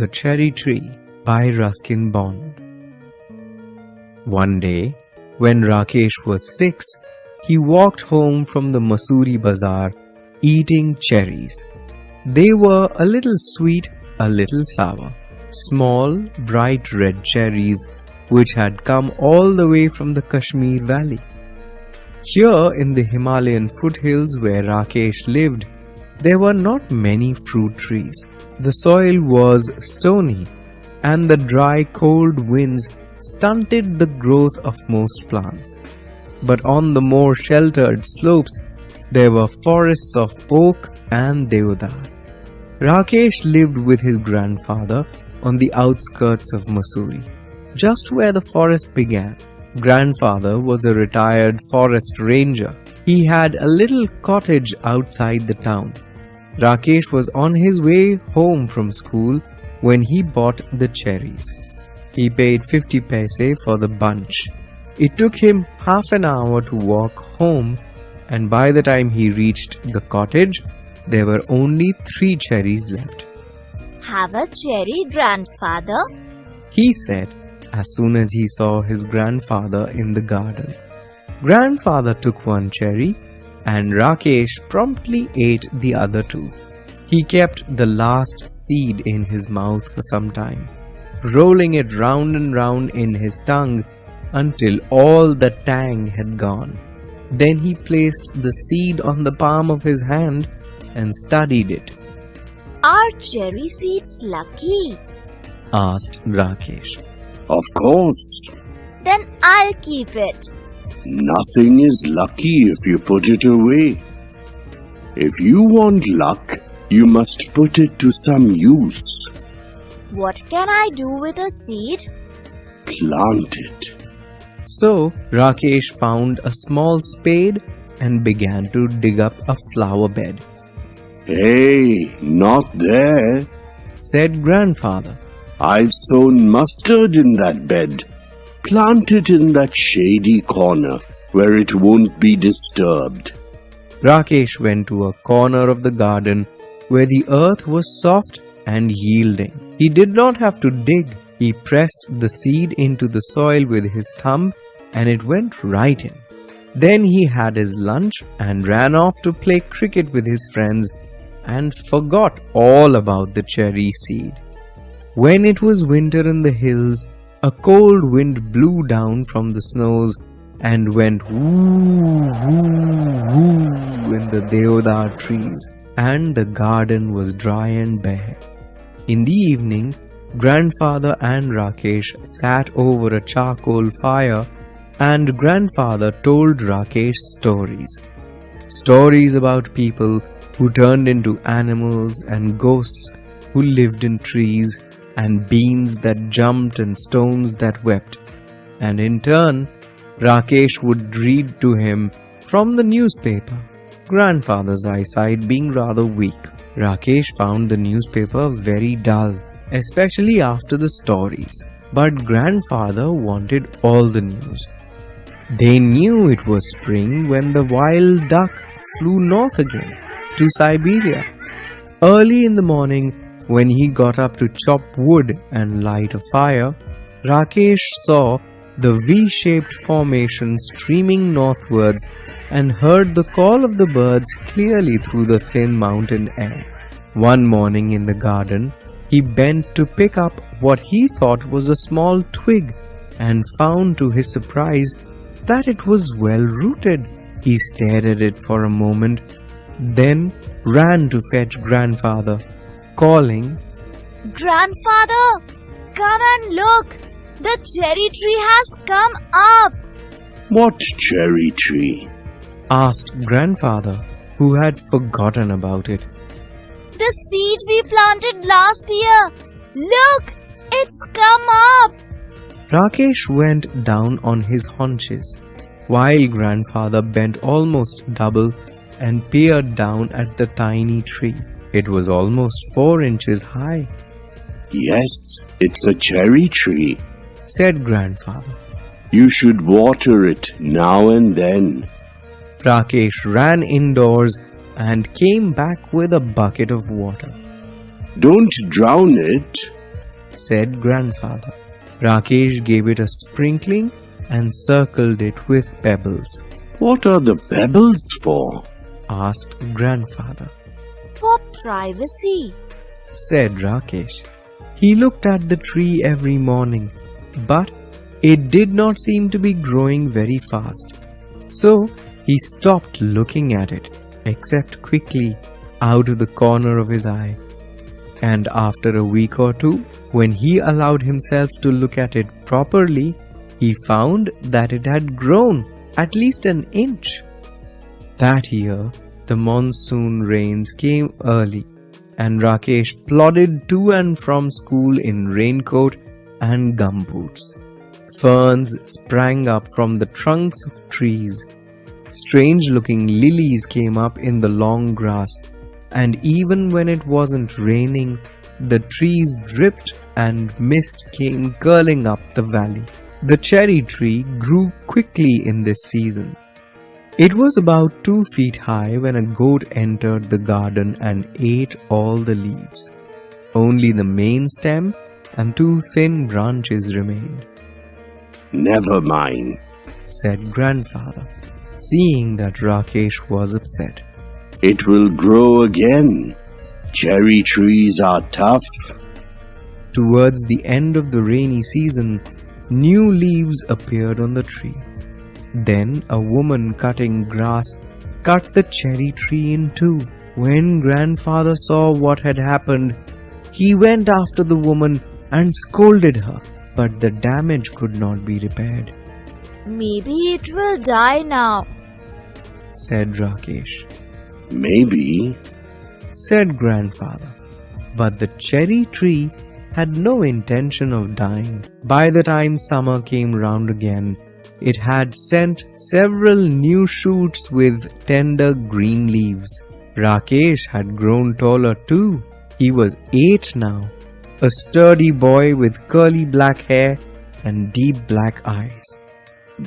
The Cherry Tree by Ruskin Bond. One day, when Rakesh was 6, he walked home from the Masuri Bazaar eating cherries. They were a little sweet, a little sour. Small, bright red cherries which had come all the way from the Kashmir Valley. Here in the Himalayan foothills where Rakesh lived, there were not many fruit trees. The soil was stony, and the dry, cold winds stunted the growth of most plants. But on the more sheltered slopes, there were forests of oak and deodar. Rakesh lived with his grandfather on the outskirts of Mussoorie, just where the forest began. Grandfather was a retired forest ranger. He had a little cottage outside the town. Rakesh was on his way home from school when he bought the cherries. He paid 50 paise for the bunch. It took him half an hour to walk home, and by the time he reached the cottage, there were only 3 cherries left. "Have a cherry, grandfather," he said as soon as he saw his grandfather in the garden. Grandfather took one cherry, and Rakesh promptly ate the other 2. He kept the last seed in his mouth for some time, rolling it round and round in his tongue until all the tang had gone. Then he placed the seed on the palm of his hand and studied it. "Are cherry seeds lucky?" asked Rakesh. Of course. "Then I'll keep it." Nothing is lucky if you put it away. If you want luck, you must put it to some use. "What can I do with a seed?" Plant it. So Rakesh found a small spade and began to dig up a flower bed. Hey, not there. Said grandfather. I've sown mustard in that bed. Plant it in that shady corner where it won't be disturbed. Rakesh went to a corner of the garden where the earth was soft and yielding. He did not have to dig. He pressed the seed into the soil with his thumb and it went right in. Then he had his lunch and ran off to play cricket with his friends and forgot all about the cherry seed. When it was winter in the hills, a cold wind blew down from the snows and went whoo, whoo, whoo in the deodar trees, and the garden was dry and bare. In the evening, grandfather and Rakesh sat over a charcoal fire, and grandfather told Rakesh stories. Stories about people who turned into animals and ghosts who lived in trees and beans that jumped and stones that wept. And in turn, Rakesh would read to him from the newspaper. Grandfather's eyesight being rather weak, Rakesh found the newspaper very dull, especially after the stories. But grandfather wanted all the news. They knew it was spring when the wild duck flew north again to Siberia. Early in the morning, when he got up to chop wood and light a fire, Rakesh saw the V-shaped formation streaming northwards and heard the call of the birds clearly through the thin mountain air. One morning in the garden, he bent to pick up what he thought was a small twig and found to his surprise that it was well rooted. He stared at it for a moment, then ran to fetch grandfather, calling, "Grandfather, come and look! The cherry tree has come up!" What cherry tree? asked grandfather, who had forgotten about it. "The seed we planted last year! Look! It's come up!" Rakesh went down on his haunches, while grandfather bent almost double and peered down at the tiny tree. It was almost 4 inches high. Yes, it's a cherry tree, said grandfather. You should water it now and then. Rakesh ran indoors and came back with a bucket of water. Don't drown it, said grandfather. Rakesh gave it a sprinkling and circled it with pebbles. What are the pebbles for? Asked grandfather. For privacy. Said Rakesh. He looked at the tree every morning, but it did not seem to be growing very fast. So he stopped looking at it, except quickly out of the corner of his eye. And after a week or two, when he allowed himself to look at it properly, he found that it had grown at least an inch. That year, the monsoon rains came early, and Rakesh plodded to and from school in raincoat and gumboots. Ferns sprang up from the trunks of trees. Strange-looking lilies came up in the long grass, and even when it wasn't raining, the trees dripped and mist came curling up the valley. The cherry tree grew quickly in this season. It was about 2 feet high when a goat entered the garden and ate all the leaves. Only the main stem and 2 thin branches remained. Never mind, said grandfather, seeing that Rakesh was upset. It will grow again. Cherry trees are tough. Towards the end of the rainy season, new leaves appeared on the tree. Then a woman cutting grass cut the cherry tree in two. When grandfather saw what had happened, he went after the woman and scolded her, but the damage could not be repaired. Maybe it will die now, said Rakesh. Maybe, said grandfather. But the cherry tree had no intention of dying. By the time summer came round again, it had sent several new shoots with tender green leaves. Rakesh had grown taller too. He was 8 now, a sturdy boy with curly black hair and deep black eyes.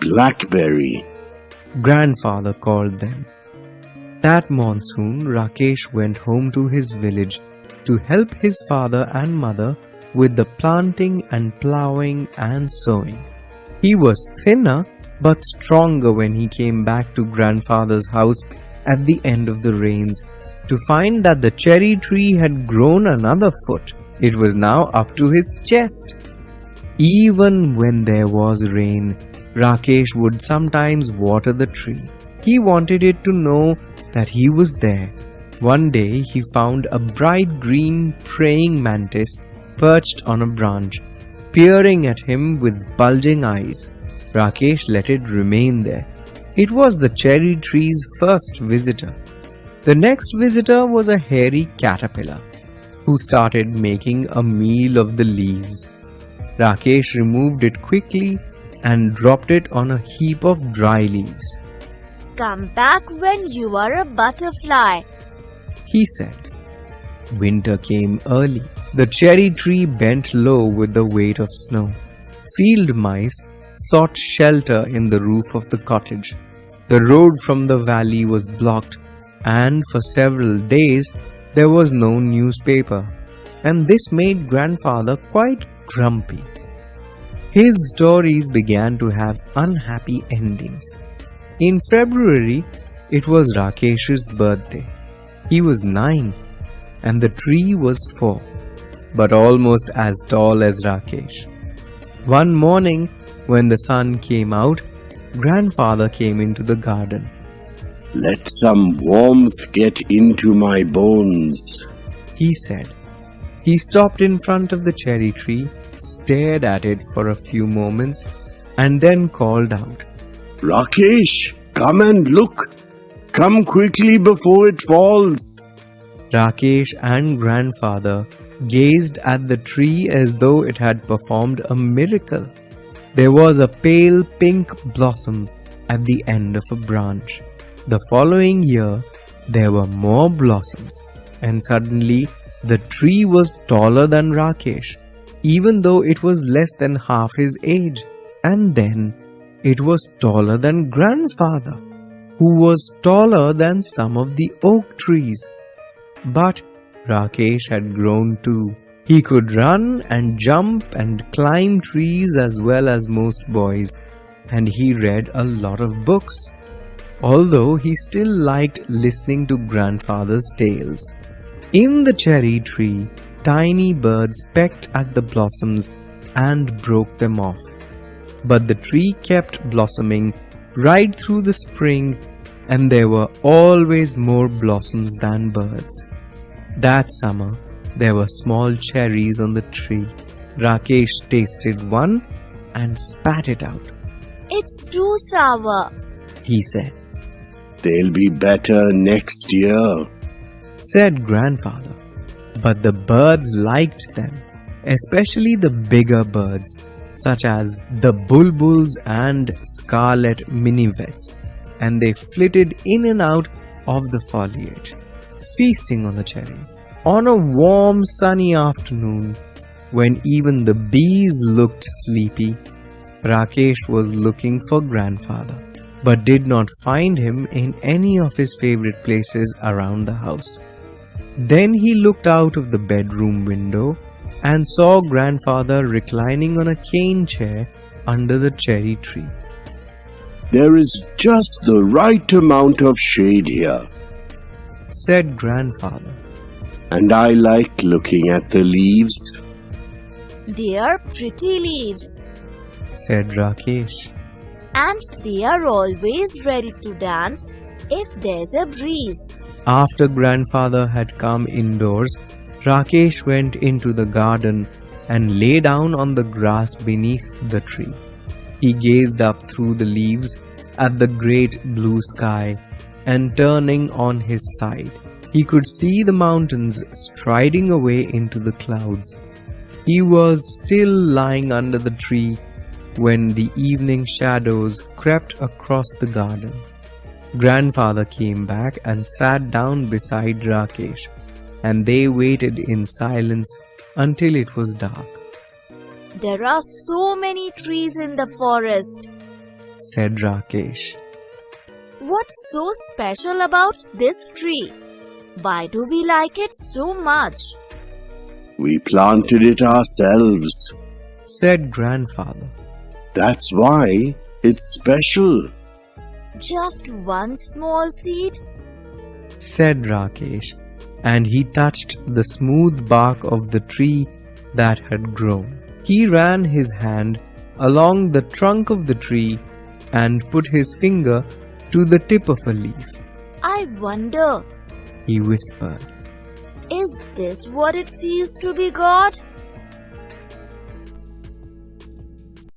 blackberry. Grandfather called them. That monsoon, Rakesh went home to his village to help his father and mother with the planting and plowing and sowing. He was thinner but stronger when he came back to grandfather's house at the end of the rains to find that the cherry tree had grown another foot. It was now up to his chest. Even when there was rain, Rakesh would sometimes water the tree. He wanted it to know that he was there. One day he found a bright green praying mantis perched on a branch, peering at him with bulging eyes. Rakesh let it remain there. It was the cherry tree's first visitor. The next visitor was a hairy caterpillar, who started making a meal of the leaves. Rakesh removed it quickly and dropped it on a heap of dry leaves. Come back when you are a butterfly, he said. Winter came early. The cherry tree bent low with the weight of snow. Field mice sought shelter in the roof of the cottage. The road from the valley was blocked, and for several days there was no newspaper, and this made grandfather quite grumpy. His stories began to have unhappy endings. In February, it was Rakesh's birthday. He was 9, and the tree was 4, but almost as tall as Rakesh. One morning, when the sun came out, grandfather came into the garden. Let some warmth get into my bones, he said. He stopped in front of the cherry tree, stared at it for a few moments, and then called out, Rakesh, come and look. Come quickly before it falls. Rakesh and grandfather gazed at the tree as though it had performed a miracle. There was a pale pink blossom at the end of a branch. The following year, there were more blossoms, and suddenly the tree was taller than Rakesh, even though it was less than half his age. And then it was taller than grandfather, who was taller than some of the oak trees. But Rakesh had grown too. He could run and jump and climb trees as well as most boys, and he read a lot of books, although he still liked listening to grandfather's tales. In the cherry tree, tiny birds pecked at the blossoms and broke them off. But the tree kept blossoming right through the spring, and there were always more blossoms than birds. That summer, there were small cherries on the tree. Rakesh tasted one and spat it out. It's too sour. He said. They'll be better next year, Said grandfather. But the birds liked them, especially the bigger birds, such as the bulbuls and scarlet minivets, and they flitted in and out of the foliage, feasting on the cherries. On a warm, sunny afternoon, when even the bees looked sleepy, Rakesh was looking for grandfather, but did not find him in any of his favorite places around the house. Then he looked out of the bedroom window and saw grandfather reclining on a cane chair under the cherry tree. There is just the right amount of shade here, Said grandfather. and I like looking at the leaves. They are pretty leaves, Said Rakesh. and they are always ready to dance if there's a breeze. After grandfather had come indoors, Rakesh went into the garden and lay down on the grass beneath the tree. He gazed up through the leaves at the great blue sky, and turning on his side, he could see the mountains striding away into the clouds. He was still lying under the tree when the evening shadows crept across the garden. Grandfather came back and sat down beside Rakesh, and they waited in silence until it was dark. There are so many trees in the forest. Said Rakesh. What's so special about this tree? Why do we like it so much? We planted it ourselves. Said grandfather. That's why it's special. Just one small seed? Said Rakesh, and he touched the smooth bark of the tree that had grown. He ran his hand along the trunk of the tree and put his finger to the tip of a leaf. I wonder, He whispered. is this what it feels to be God?